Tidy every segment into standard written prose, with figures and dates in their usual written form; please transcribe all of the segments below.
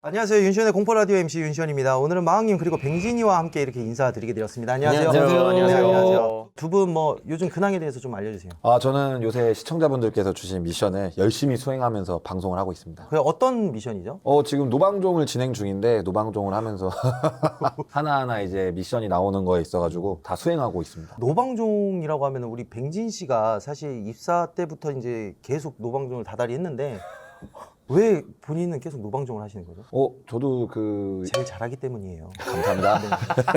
안녕하세요. 윤시원의 공포라디오 MC 윤시원입니다. 오늘은 마왕님 그리고 뱅진이와 함께 이렇게 인사드리게 되었습니다. 안녕하세요. 안녕하세요. 두 분 뭐 요즘 근황에 대해서 좀 알려주세요. 저는 요새 시청자분들께서 주신 미션을 열심히 수행하면서 방송을 하고 있습니다. 그 어떤 미션이죠? 지금 노방종을 진행 중인데 노방종을 하면서 하나하나 이제 미션이 나오는 거에 있어가지고 다 수행하고 있습니다. 노방종이라고 하면 우리 뱅진 씨가 사실 입사 때부터 이제 계속 노방종을 다달이 했는데 왜 본인은 계속 노방종을 하시는 거죠? 저도 제일 잘하기 때문이에요. 감사합니다.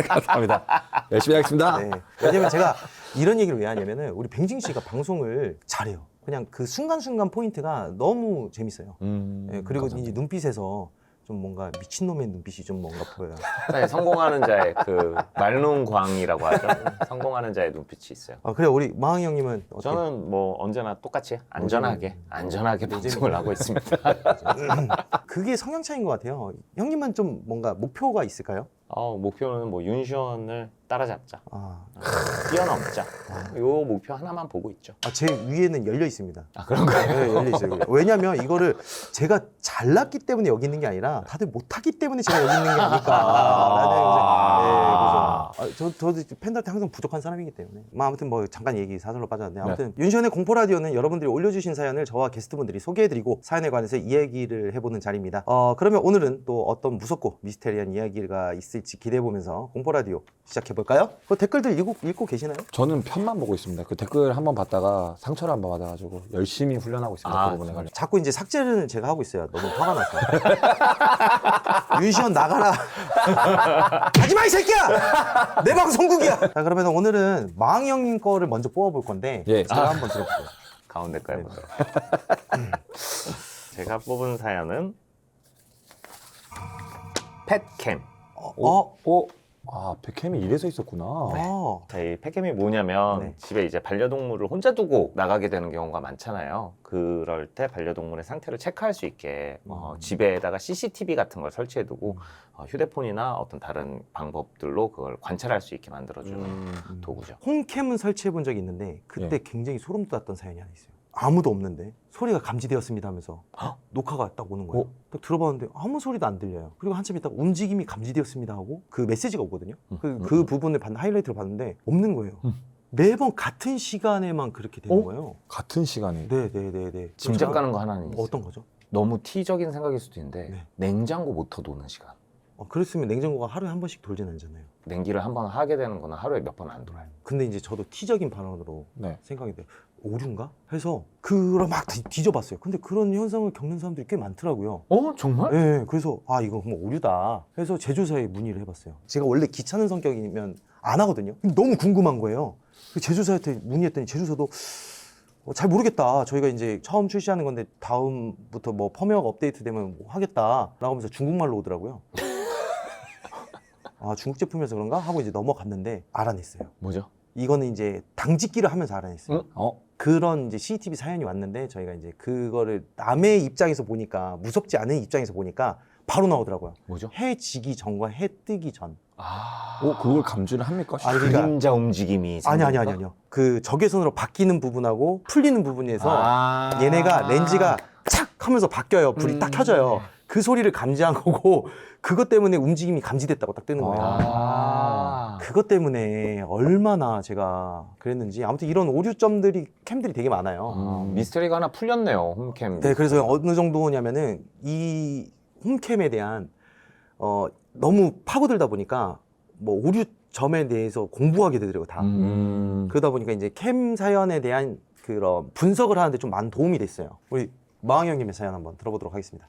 감사합니다. 열심히 하겠습니다. 네. 왜냐면 제가 이런 얘기를 왜 하냐면은 우리 뱅진 씨가 방송을 잘해요. 그냥 그 순간순간 포인트가 너무 재밌어요. 네, 그리고 감사합니다. 이제 눈빛에서 좀 뭔가 미친놈의 눈빛이 좀 뭔가 보여요. 네, 성공하는 자의 그 말눈광이라고 하죠. 성공하는 자의 눈빛이 있어요. 그래 우리 마왕이 형님은 어떻게? 저는 뭐 언제나 똑같이 안전하게 방송을 하고 있습니다. 그게 성향 차이인 것 같아요. 형님은 좀 뭔가 목표가 있을까요? 목표는 뭐 윤시원을 따라잡자, 아, 뛰어넘자. 요 목표 하나만 보고 있죠. 제 위에는 열려 있습니다. 그런가요? 네, 열려 있어요. 왜냐면 이거를 제가 잘났기 때문에 여기 있는 게 아니라 다들 못하기 때문에 제가 여기 있는 게 아닐까. 네, 그래서 저도 팬들한테 항상 부족한 사람이기 때문에. 아무튼 뭐 잠깐 얘기 사설로 빠졌는데 아무튼 윤시원의 공포라디오는 여러분들이 올려주신 사연을 저와 게스트분들이 소개해드리고 사연에 관해서 이야기를 해보는 자리입니다. 그러면 오늘은 또 어떤 무섭고 미스테리한 이야기가 있을지 기대해보면서 공포라디오 시작해볼까요? 댓글들 읽고 계시나요? 저는 편만 보고 있습니다. 그 댓글 한번 봤다가 상처를 한번 받아가지고 열심히 훈련하고 있습니다. 그 부분에 관련. 자꾸 이제 삭제를 제가 하고 있어요. 너무 화가 나서. 윤시원 나가라. 하지마 이 새끼야! 내 방송국이야! 자, 그러면 오늘은 마왕 형님 거를 먼저 뽑아볼 건데 예. 제가 한번 들어볼게요. 가운데 거요. 제가 뽑은 사연은 펫캠. 백캠이 이래서 있었구나. 이 펫캠이 뭐냐면 네. 집에 이제 반려동물을 혼자 두고 나가게 되는 경우가 많잖아요. 그럴 때 반려동물의 상태를 체크할 수 있게 집에다가 CCTV 같은 걸 설치해두고 휴대폰이나 어떤 다른 방법들로 그걸 관찰할 수 있게 만들어주는 도구죠. 홈캠은 설치해본 적이 있는데 그때 굉장히 소름 돋았던 사연이 하나 있어요. 아무도 없는데 소리가 감지되었습니다 하면서 녹화가 딱 오는 거예요. 딱 들어봤는데 아무 소리도 안 들려요. 그리고 한참 있다가 움직임이 감지되었습니다 하고 그 메시지가 오거든요. 그 부분을 하이라이트를 봤는데 없는 거예요. 매번 같은 시간에만 그렇게 되는 거예요. 같은 시간에. 네네네네. 짐작 가는 거 하나는 있어요. 어떤 거죠? 너무 티적인 생각일 수도 있는데 네. 냉장고 모터 도는 시간. 그랬으면 냉장고가 하루에 한 번씩 돌진 않잖아요. 냉기를 한 번 하게 되는 거는 하루에 몇 번 안 돌아요. 근데 이제 저도 티적인 발언으로 네. 생각이 돼요. 오류인가? 해서 그걸 막 뒤져봤어요. 근데 그런 현상을 겪는 사람들이 꽤 많더라고요. 정말? 네, 그래서 이거 그럼 오류다 해서 제조사에 문의를 해봤어요. 제가 원래 귀찮은 성격이면 안 하거든요. 근데 너무 궁금한 거예요. 제조사한테 문의했더니 제조사도 잘 모르겠다. 저희가 이제 처음 출시하는 건데 다음부터 뭐 펌웨어가 업데이트되면 뭐 하겠다 라고 하면서 중국말로 오더라고요. 중국 제품이어서 그런가? 하고 이제 넘어갔는데 알아냈어요. 뭐죠? 이거는 이제 당직기를 하면서 알아냈어요. 그런 이제 CCTV 사연이 왔는데 저희가 이제 그거를 남의 입장에서 보니까 무섭지 않은 입장에서 보니까 바로 나오더라고요. 뭐죠? 해 지기 전과 해 뜨기 전. 그걸 감지를 합니까? 그러니까 그림자 움직임이 아니요. 그 적외선으로 바뀌는 부분하고 풀리는 부분에서 얘네가 렌즈가 착 하면서 바뀌어요. 불이 딱 켜져요. 그 소리를 감지한 거고 그것 때문에 움직임이 감지됐다고 딱 뜨는 거예요. 그것 때문에 얼마나 제가 그랬는지 아무튼 이런 오류점들이 캠들이 되게 많아요. 미스터리가 하나 풀렸네요. 홈캠. 네, 그래서 어느 정도냐면은 이 홈캠에 대한 너무 파고들다 보니까 뭐 오류점에 대해서 공부하게 되더라고요, 다. 그러다 보니까 이제 캠 사연에 대한 그런 분석을 하는데 좀 많은 도움이 됐어요. 우리 마왕 형님의 사연 한번 들어보도록 하겠습니다.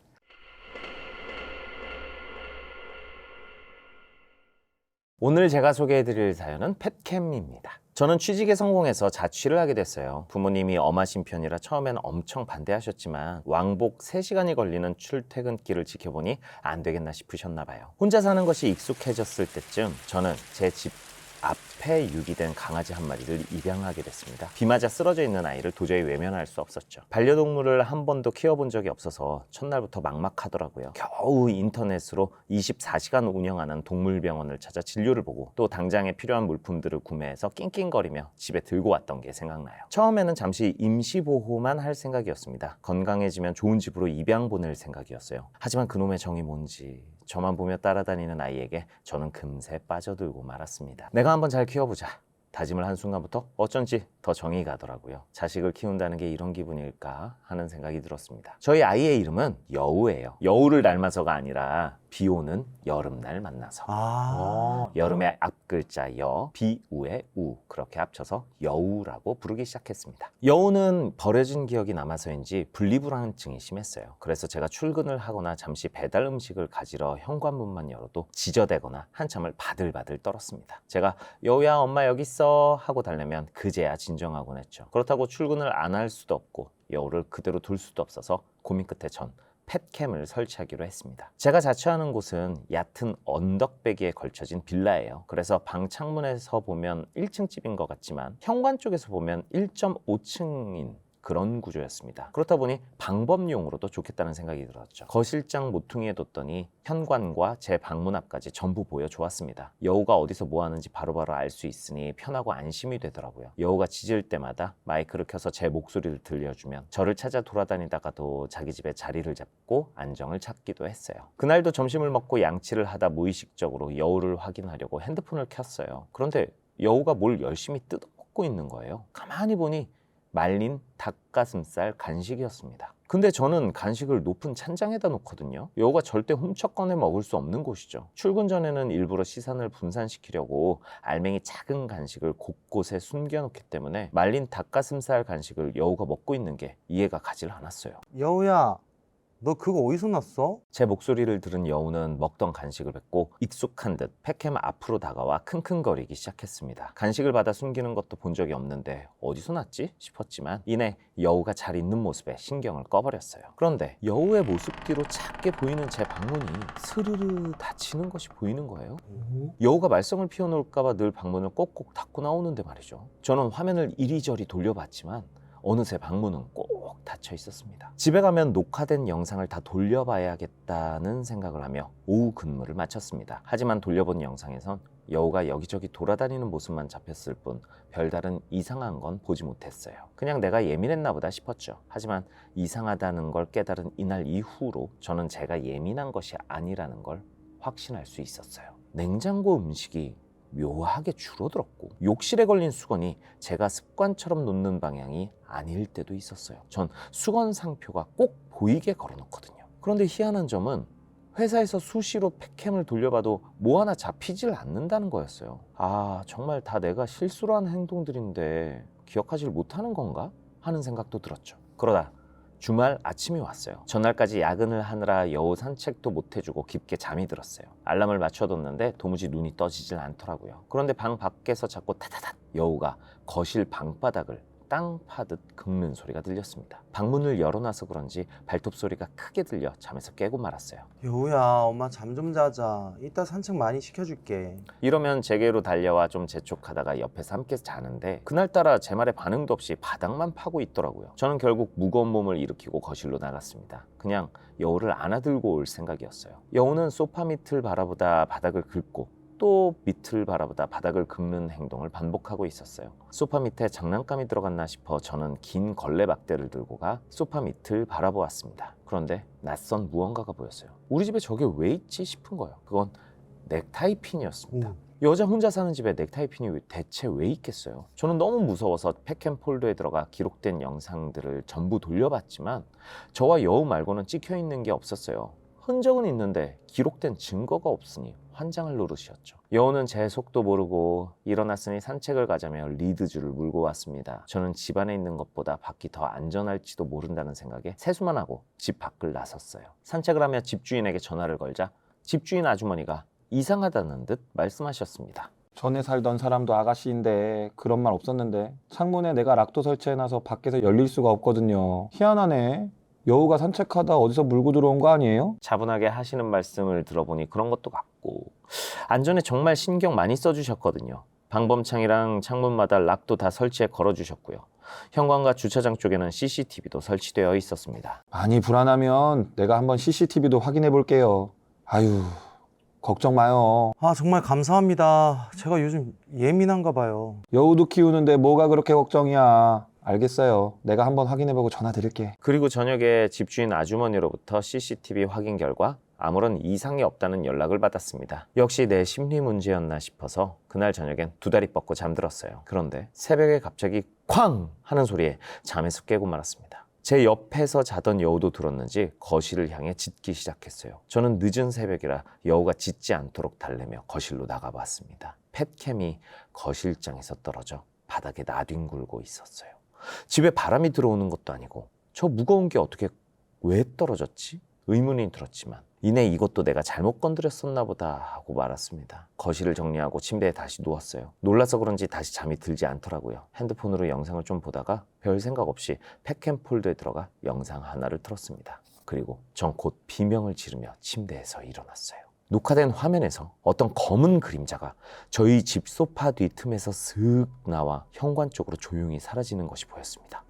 오늘 제가 소개해드릴 사연은 펫캠입니다. 저는 취직에 성공해서 자취를 하게 됐어요. 부모님이 엄하신 편이라 처음엔 엄청 반대하셨지만 왕복 3시간이 걸리는 출퇴근길을 지켜보니 안 되겠나 싶으셨나 봐요. 혼자 사는 것이 익숙해졌을 때쯤 저는 제 집 앞 폐유기된 강아지 한 마리를 입양하게 됐습니다. 비 맞아 쓰러져 있는 아이를 도저히 외면할 수 없었죠. 반려동물을 한 번도 키워본 적이 없어서 첫날부터 막막하더라고요. 겨우 인터넷으로 24시간 운영하는 동물병원을 찾아 진료를 보고 또 당장에 필요한 물품들을 구매해서 낑낑거리며 집에 들고 왔던 게 생각나요. 처음에는 잠시 임시보호만 할 생각이었습니다. 건강해지면 좋은 집으로 입양 보낼 생각이었어요. 하지만 그놈의 정이 뭔지 저만 보며 따라다니는 아이에게 저는 금세 빠져들고 말았습니다. 내가 한번 잘 키워보자 다짐을 한 순간부터 어쩐지 더 정이 가더라고요. 자식을 키운다는 게 이런 기분일까 하는 생각이 들었습니다. 저희 아이의 이름은 여우예요. 여우를 닮아서가 아니라 비 오는 여름날 만나서. 여름의 앞글자 여, 비우의 우, 그렇게 합쳐서 여우라고 부르기 시작했습니다. 여우는 버려진 기억이 남아서인지 분리불안증이 심했어요. 그래서 제가 출근을 하거나 잠시 배달 음식을 가지러 현관문만 열어도 지저대거나 한참을 바들바들 떨었습니다. 제가 여우야 엄마 여기 있어 하고 달래면 그제야 진정하곤 했죠. 그렇다고 출근을 안 할 수도 없고 여우를 그대로 둘 수도 없어서 고민 끝에 전 펫캠을 설치하기로 했습니다. 제가 자취하는 곳은 얕은 언덕배기에 걸쳐진 빌라예요. 그래서 방 창문에서 보면 1층 집인 것 같지만 현관 쪽에서 보면 1.5층인 그런 구조였습니다. 그렇다 보니 방범용으로도 좋겠다는 생각이 들었죠. 거실장 모퉁이에 뒀더니 현관과 제 방문 앞까지 전부 보여 좋았습니다. 여우가 어디서 뭐 하는지 바로바로 알 수 있으니 편하고 안심이 되더라고요. 여우가 짖을 때마다 마이크를 켜서 제 목소리를 들려주면 저를 찾아 돌아다니다가도 자기 집에 자리를 잡고 안정을 찾기도 했어요. 그날도 점심을 먹고 양치를 하다 무의식적으로 여우를 확인하려고 핸드폰을 켰어요. 그런데 여우가 뭘 열심히 뜯어먹고 있는 거예요. 가만히 보니 말린 닭가슴살 간식이었습니다. 근데 저는 간식을 높은 찬장에다 놓거든요. 여우가 절대 훔쳐 꺼내 먹을 수 없는 곳이죠. 출근 전에는 일부러 시선을 분산시키려고 알맹이 작은 간식을 곳곳에 숨겨놓기 때문에 말린 닭가슴살 간식을 여우가 먹고 있는 게 이해가 가질 않았어요. 여우야, 너 그거 어디서 났어? 제 목소리를 들은 여우는 먹던 간식을 뱉고 익숙한 듯 팩캠 앞으로 다가와 킁킁거리기 시작했습니다. 간식을 받아 숨기는 것도 본 적이 없는데 어디서 났지 싶었지만 이내 여우가 잘 있는 모습에 신경을 꺼버렸어요. 그런데 여우의 모습 뒤로 작게 보이는 제 방문이 스르르 닫히는 것이 보이는 거예요. 여우가 말썽을 피워놓을까 봐 늘 방문을 꼭꼭 닫고 나오는데 말이죠. 저는 화면을 이리저리 돌려봤지만 어느새 방문은 꼭 닫혀 있었습니다. 집에 가면 녹화된 영상을 다 돌려봐야겠다는 생각을 하며 오후 근무를 마쳤습니다. 하지만 돌려본 영상에선 여우가 여기저기 돌아다니는 모습만 잡혔을 뿐 별다른 이상한 건 보지 못했어요. 그냥 내가 예민했나 보다 싶었죠. 하지만 이상하다는 걸 깨달은 이날 이후로 저는 제가 예민한 것이 아니라는 걸 확신할 수 있었어요. 냉장고 음식이 묘하게 줄어들었고 욕실에 걸린 수건이 제가 습관처럼 놓는 방향이 아닐 때도 있었어요. 전 수건 상표가 꼭 보이게 걸어놓거든요. 그런데 희한한 점은 회사에서 수시로 팩캠을 돌려봐도 뭐 하나 잡히질 않는다는 거였어요. 아, 정말 다 내가 실수로 한 행동들인데 기억하질 못하는 건가? 하는 생각도 들었죠. 그러다 주말 아침이 왔어요. 전날까지 야근을 하느라 여우 산책도 못 해주고 깊게 잠이 들었어요. 알람을 맞춰뒀는데 도무지 눈이 떠지질 않더라고요. 그런데 방 밖에서 자꾸 타다닥 여우가 거실 방바닥을 땅 파듯 긁는 소리가 들렸습니다. 방문을 열어놔서 그런지 발톱 소리가 크게 들려 잠에서 깨고 말았어요. 여우야, 엄마 잠 좀 자자. 이따 산책 많이 시켜줄게. 이러면 제게로 달려와 좀 재촉하다가 옆에서 함께 자는데 그날따라 제 말에 반응도 없이 바닥만 파고 있더라고요. 저는 결국 무거운 몸을 일으키고 거실로 나갔습니다. 그냥 여우를 안아들고 올 생각이었어요. 여우는 소파 밑을 바라보다 바닥을 긁고 또 밑을 바라보다 바닥을 긁는 행동을 반복하고 있었어요. 소파 밑에 장난감이 들어갔나 싶어 저는 긴 걸레박대를 들고 가 소파 밑을 바라보았습니다. 그런데 낯선 무언가가 보였어요. 우리 집에 저게 왜 있지 싶은 거예요. 그건 넥타이 핀이었습니다. 여자 혼자 사는 집에 넥타이 핀이 대체 왜 있겠어요? 저는 너무 무서워서 팩캠 폴더에 들어가 기록된 영상들을 전부 돌려봤지만 저와 여우 말고는 찍혀있는 게 없었어요. 흔적은 있는데 기록된 증거가 없으니 환장을 노릇이었죠. 여우는 제 속도 모르고 일어났으니 산책을 가자며 리드줄을 물고 왔습니다. 저는 집 안에 있는 것보다 밖이 더 안전할지도 모른다는 생각에 세수만 하고 집 밖을 나섰어요. 산책을 하며 집주인에게 전화를 걸자 집주인 아주머니가 이상하다는 듯 말씀하셨습니다. 전에 살던 사람도 아가씨인데 그런 말 없었는데 창문에 내가 락도 설치해놔서 밖에서 열릴 수가 없거든요. 희한하네. 여우가 산책하다 어디서 물고 들어온 거 아니에요? 차분하게 하시는 말씀을 들어보니 그런 것도 같고 안전에 정말 신경 많이 써주셨거든요. 방범창이랑 창문마다 락도 다 설치해 걸어주셨고요. 현관과 주차장 쪽에는 CCTV도 설치되어 있었습니다. 많이 불안하면 내가 한번 CCTV도 확인해 볼게요. 아유, 걱정 마요. 아, 정말 감사합니다. 제가 요즘 예민한가 봐요. 여우도 키우는데 뭐가 그렇게 걱정이야. 알겠어요. 내가 한번 확인해 보고 전화 드릴게. 그리고 저녁에 집주인 아주머니로부터 CCTV 확인 결과 아무런 이상이 없다는 연락을 받았습니다. 역시 내 심리 문제였나 싶어서 그날 저녁엔 두 다리 뻗고 잠들었어요. 그런데 새벽에 갑자기 쾅! 하는 소리에 잠에서 깨고 말았습니다. 제 옆에서 자던 여우도 들었는지 거실을 향해 짖기 시작했어요. 저는 늦은 새벽이라 여우가 짖지 않도록 달래며 거실로 나가봤습니다. 펫캠이 거실장에서 떨어져 바닥에 나뒹굴고 있었어요. 집에 바람이 들어오는 것도 아니고 저 무거운 게 어떻게 왜 떨어졌지? 의문이 들었지만 이내 이것도 내가 잘못 건드렸었나 보다 하고 말았습니다. 거실을 정리하고 침대에 다시 누웠어요. 놀라서 그런지 다시 잠이 들지 않더라고요. 핸드폰으로 영상을 좀 보다가 별 생각 없이 팩캠 폴더에 들어가 영상 하나를 틀었습니다. 그리고 전 곧 비명을 지르며 침대에서 일어났어요. 녹화된 화면에서 어떤 검은 그림자가 저희 집 소파 뒤 틈에서 슥 나와 현관 쪽으로 조용히 사라지는 것이 보였습니다.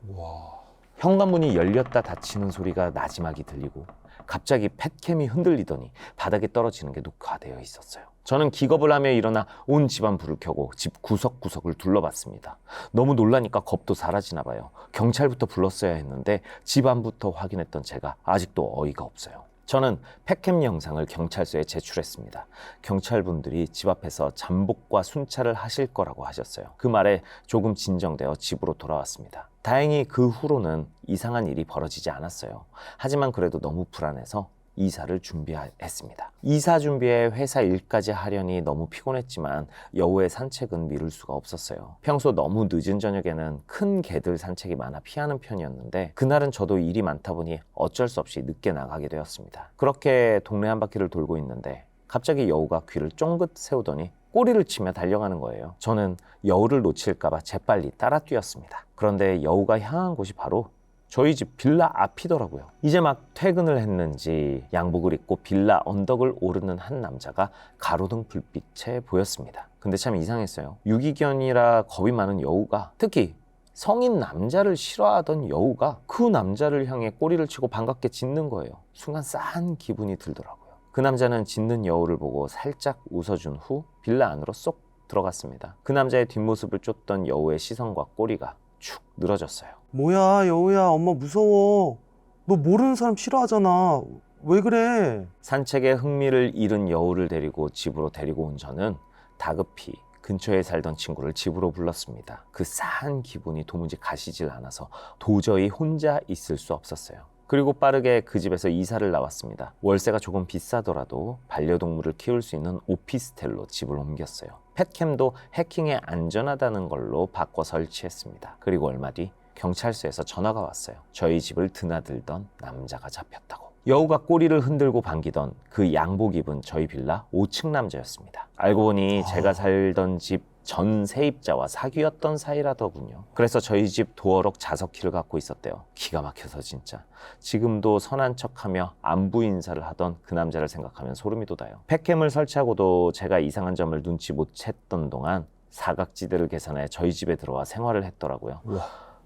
현관문이 열렸다 닫히는 소리가 나지막이 들리고 갑자기 펫캠이 흔들리더니 바닥에 떨어지는 게 녹화되어 있었어요. 저는 기겁을 하며 일어나 온 집안 불을 켜고 집 구석구석을 둘러봤습니다. 너무 놀라니까 겁도 사라지나 봐요. 경찰부터 불렀어야 했는데 집 안부터 확인했던 제가 아직도 어이가 없어요. 저는 펫캠 영상을 경찰서에 제출했습니다. 경찰분들이 집 앞에서 잠복과 순찰을 하실 거라고 하셨어요. 그 말에 조금 진정되어 집으로 돌아왔습니다. 다행히 그 후로는 이상한 일이 벌어지지 않았어요. 하지만 그래도 너무 불안해서 이사를 준비했습니다. 이사 준비에 회사 일까지 하려니 너무 피곤했지만 여우의 산책은 미룰 수가 없었어요. 평소 너무 늦은 저녁에는 큰 개들 산책이 많아 피하는 편이었는데 그날은 저도 일이 많다 보니 어쩔 수 없이 늦게 나가게 되었습니다. 그렇게 동네 한 바퀴를 돌고 있는데 갑자기 여우가 귀를 쫑긋 세우더니 꼬리를 치며 달려가는 거예요. 저는 여우를 놓칠까봐 재빨리 따라 뛰었습니다. 그런데 여우가 향한 곳이 바로 저희 집 빌라 앞이더라고요. 이제 막 퇴근을 했는지 양복을 입고 빌라 언덕을 오르는 한 남자가 가로등 불빛에 보였습니다. 근데 참 이상했어요. 유기견이라 겁이 많은 여우가, 특히 성인 남자를 싫어하던 여우가 그 남자를 향해 꼬리를 치고 반갑게 짖는 거예요. 순간 싸한 기분이 들더라고요. 그 남자는 짖는 여우를 보고 살짝 웃어준 후 빌라 안으로 쏙 들어갔습니다. 그 남자의 뒷모습을 쫓던 여우의 시선과 꼬리가 축 늘어졌어요. 뭐야, 여우야, 엄마 무서워. 너 모르는 사람 싫어하잖아. 왜 그래? 산책에 흥미를 잃은 여우를 데리고 집으로 데리고 온 저는 다급히 근처에 살던 친구를 집으로 불렀습니다. 그 싸한 기분이 도무지 가시질 않아서 도저히 혼자 있을 수 없었어요. 그리고 빠르게 그 집에서 이사를 나왔습니다. 월세가 조금 비싸더라도 반려동물을 키울 수 있는 오피스텔로 집을 옮겼어요. 펫캠도 해킹에 안전하다는 걸로 바꿔 설치했습니다. 그리고 얼마 뒤 경찰서에서 전화가 왔어요. 저희 집을 드나들던 남자가 잡혔다고. 여우가 꼬리를 흔들고 반기던 그 양복 입은 저희 빌라 5층 남자였습니다. 알고 보니 제가 살던 집 전 세입자와 사귀었던 사이라더군요. 그래서 저희 집 도어록 자석키를 갖고 있었대요. 기가 막혀서 진짜. 지금도 선한 척하며 안부 인사를 하던 그 남자를 생각하면 소름이 돋아요. 펫캠을 설치하고도 제가 이상한 점을 눈치 못 챘던 동안 사각지대를 계산해 저희 집에 들어와 생활을 했더라고요. 우와.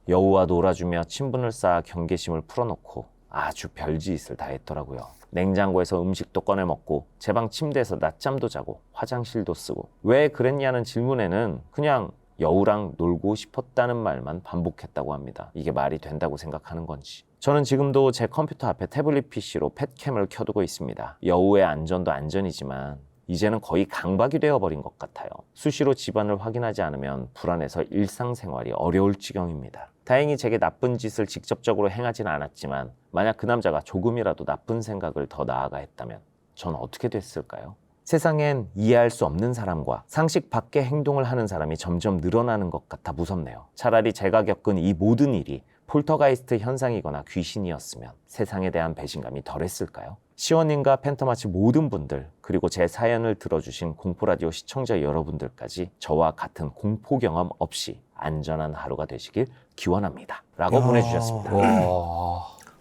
여우와 놀아주며 친분을 쌓아 경계심을 풀어놓고 아주 별짓을 다 했더라고요. 냉장고에서 음식도 꺼내 먹고 제 방 침대에서 낮잠도 자고 화장실도 쓰고 왜 그랬냐는 질문에는 그냥 여우랑 놀고 싶었다는 말만 반복했다고 합니다. 이게 말이 된다고 생각하는 건지. 저는 지금도 제 컴퓨터 앞에 태블릿 PC로 펫캠을 켜두고 있습니다. 여우의 안전도 안전이지만 이제는 거의 강박이 되어버린 것 같아요. 수시로 집안을 확인하지 않으면 불안해서 일상생활이 어려울 지경입니다. 다행히 제게 나쁜 짓을 직접적으로 행하진 않았지만 만약 그 남자가 조금이라도 나쁜 생각을 더 나아가 했다면 전 어떻게 됐을까요? 세상엔 이해할 수 없는 사람과 상식 밖의 행동을 하는 사람이 점점 늘어나는 것 같아 무섭네요. 차라리 제가 겪은 이 모든 일이 폴터가이스트 현상이거나 귀신이었으면 세상에 대한 배신감이 덜했을까요? 시원님과 팬터마치 모든 분들, 그리고 제 사연을 들어주신 공포라디오 시청자 여러분들까지 저와 같은 공포 경험 없이 안전한 하루가 되시길 기원합니다. 라고 보내주셨습니다.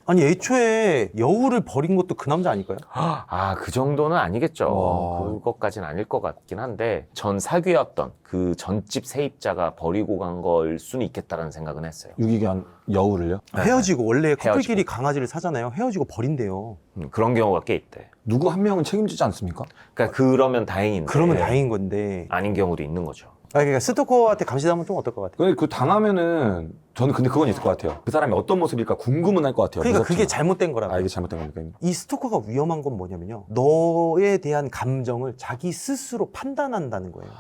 아니 애초에 여우를 버린 것도 그 남자 아닐까요? 아, 그 정도는 아니겠죠. 와. 그것까지는 아닐 것 같긴 한데 전 사귀었던 그 전집 세입자가 버리고 간 걸 수는 있겠다라는 생각은 했어요. 유기견 여우를요? 헤어지고 원래 커플끼리 헤어지고. 강아지를 사잖아요. 헤어지고 버린대요. 그런 경우가 꽤 있대. 누구 한 명은 책임지지 않습니까? 그러니까 그러면 다행인데 그러면 다행인 건데. 아닌 경우도 있는 거죠. 그러니까 스토커한테 감시당하면 좀 어떨 것 같아요? 그 당하면은 저는 근데 그건 있을 것 같아요. 그 사람이 어떤 모습일까 궁금은 할 것 같아요. 그러니까 무섭지만. 그게 잘못된 거라고. 이게 잘못된 겁니까? 이 스토커가 위험한 건 뭐냐면요. 너에 대한 감정을 자기 스스로 판단한다는 거예요.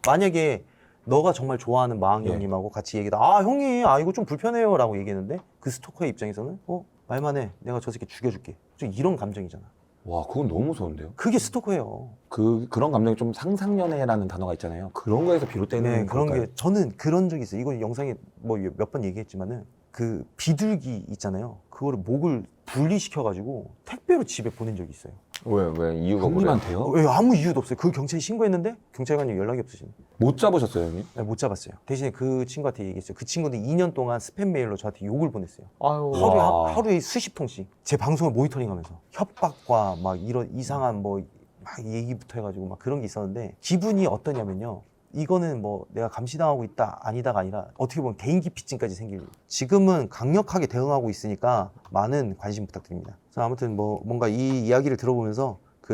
만약에 너가 정말 좋아하는 마흔 예. 형님하고 같이 얘기다. 아 형님, 아 이거 좀 불편해요 라고 얘기했는데 그 스토커의 입장에서는 말만 해. 내가 저 새끼 죽여줄게. 좀 이런 감정이잖아. 와, 그건 너무 무서운데요. 그게 스토커예요. 그런 감정이 좀 상상연애라는 단어가 있잖아요. 그런 거에서 비롯되는 네, 그런 걸까요? 게 저는 그런 적이 있어요. 이거 영상에 뭐 몇 번 얘기했지만은 그 비둘기 있잖아요. 그거를 목을 분리시켜가지고 택배로 집에 보낸 적이 있어요. 왜 이유가 뭐래요? 형님한테요? 왜 아무 이유도 없어요. 그 경찰에 신고했는데 경찰관이 연락이 없으시네. 못 잡으셨어요, 형님? 네, 못 잡았어요. 대신에 그 친구한테 얘기했어요. 그 친구는 2년 동안 스팸 메일로 저한테 욕을 보냈어요. 아유, 와. 하루에 수십 통씩 제 방송을 모니터링하면서 협박과 막 이런 이상한 뭐 막 얘기부터 해가지고 막 그런 게 있었는데 기분이 어떠냐면요. 이거는 뭐 내가 감시당하고 있다 아니다가 아니라 어떻게 보면 개인 기피증까지 생길. 지금은 강력하게 대응하고 있으니까 많은 관심 부탁드립니다. 그래서 아무튼 뭐 뭔가 이 이야기를 들어보면서 그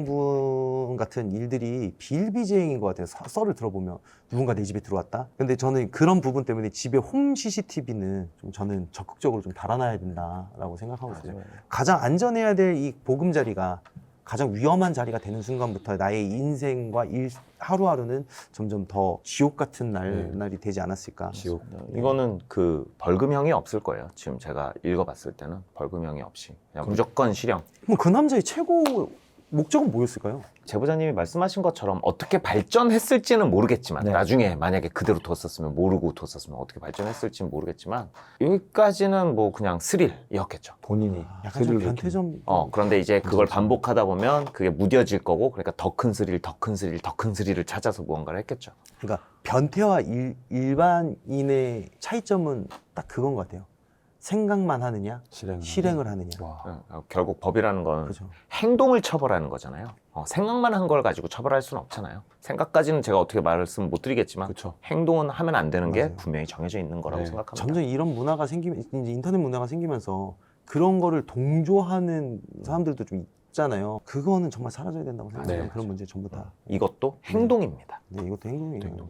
남성분 같은 일들이 비일비재행인 것 같아요. 썰을 들어보면 누군가 내 집에 들어왔다. 근데 저는 그런 부분 때문에 집에 홈 CCTV는 좀 저는 적극적으로 좀 달아놔야 된다라고 생각하고 있어요. 가장 안전해야 될 이 보금자리가 가장 위험한 자리가 되는 순간부터 나의 인생과 하루하루는 점점 더 지옥 같은 날이 되지 않았을까. 지옥. 이거는 그 벌금형이 없을 거예요. 지금 제가 읽어봤을 때는 벌금형이 없이 그냥 무조건 실형. 그럼 그 남자의 최고 목적은 뭐였을까요? 제보자님이 말씀하신 것처럼 어떻게 발전했을지는 모르겠지만 네. 나중에 만약에 그대로 뒀었으면 모르고 뒀었으면 어떻게 발전했을지는 모르겠지만 여기까지는 뭐 그냥 스릴이었겠죠. 본인이 약간 좀 변태점. 그런데 이제 그걸 반복하다 보면 그게 무뎌질 거고 그러니까 더 큰 스릴, 더 큰 스릴, 더 큰 스릴을 찾아서 무언가를 했겠죠. 그러니까 변태와 일반인의 차이점은 딱 그건 것 같아요. 생각만 하느냐, 실행을 하느냐. 와. 결국 법이라는 건 그렇죠. 행동을 처벌하는 거잖아요. 생각만 한 걸 가지고 처벌할 수는 없잖아요. 생각까지는 제가 어떻게 말씀 못 드리겠지만 그렇죠. 행동은 하면 안 되는 게 맞아요. 분명히 정해져 있는 거라고 네. 생각합니다. 점점 이런 문화가 생기면 이제 인터넷 문화가 생기면서 그런 거를 동조하는 사람들도 좀 있잖아요. 그거는 정말 사라져야 된다고 생각해요. 네. 그런 문제 전부 다. 이것도 행동입니다. 네, 이것도 행동이에요. 행동.